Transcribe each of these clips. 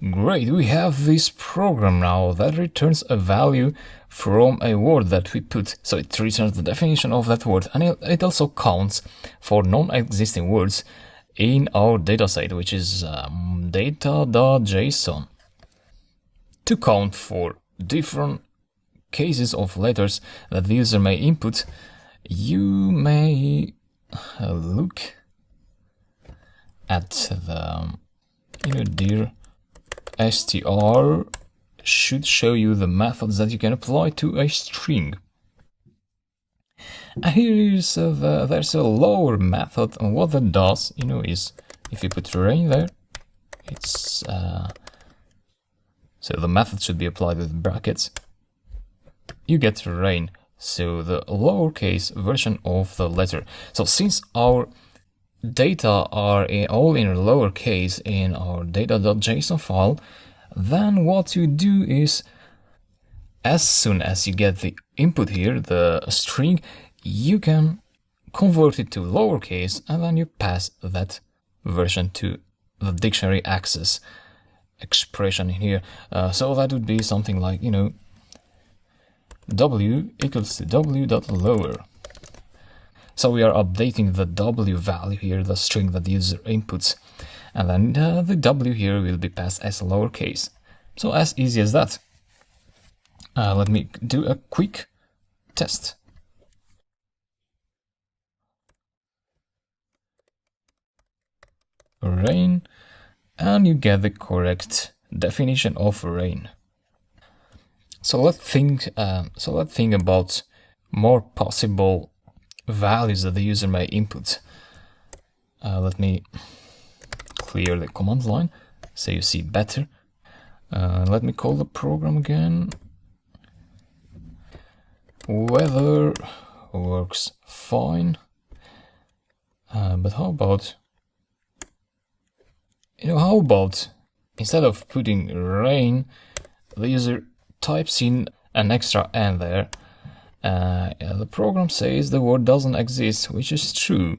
Great, we have this program now that returns a value from a word that we put. So it returns the definition of that word, and it also counts for non-existing words in our dataset, which is data.json. To count for different cases of letters that the user may input, you may look at the dir str should show you the methods that you can apply to a string. And here is there's a lower method, and what that does, is if you put rain there, it's so the method should be applied with brackets. You get rain, so the lowercase version of the letter. So since our data are all in lowercase in our data.json file, then what you do is, as soon as you get the input here, the string, you can convert it to lowercase, and then you pass that version to the dictionary access expression in here. So that would be something like, w equals to w.lower. So we are updating the w value here, the string that the user inputs, and then the w here will be passed as lowercase. So as easy as that. Let me do a quick test. Rain, and you get the correct definition of rain. So let's think about more possible values that the user may input. Let me clear the command line so you see better. Let me call the program again. Weather works fine, but how about instead of putting rain, the user types in an extra n there. The program says the word doesn't exist, which is true.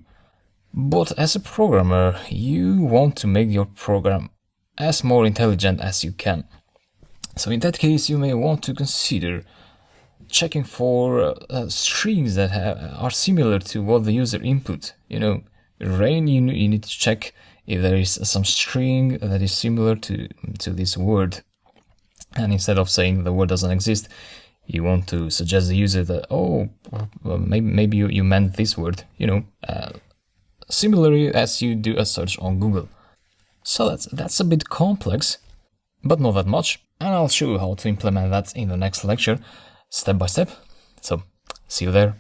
But as a programmer, you want to make your program as more intelligent as you can. So in that case, you may want to consider checking for strings that are similar to what the user input. Rain, you need to check if there is some string that is similar to this word. And instead of saying the word doesn't exist, you want to suggest the user that, maybe you meant this word, similarly as you do a search on Google. So that's a bit complex, but not that much. And I'll show you how to implement that in the next lecture, step by step. So see you there.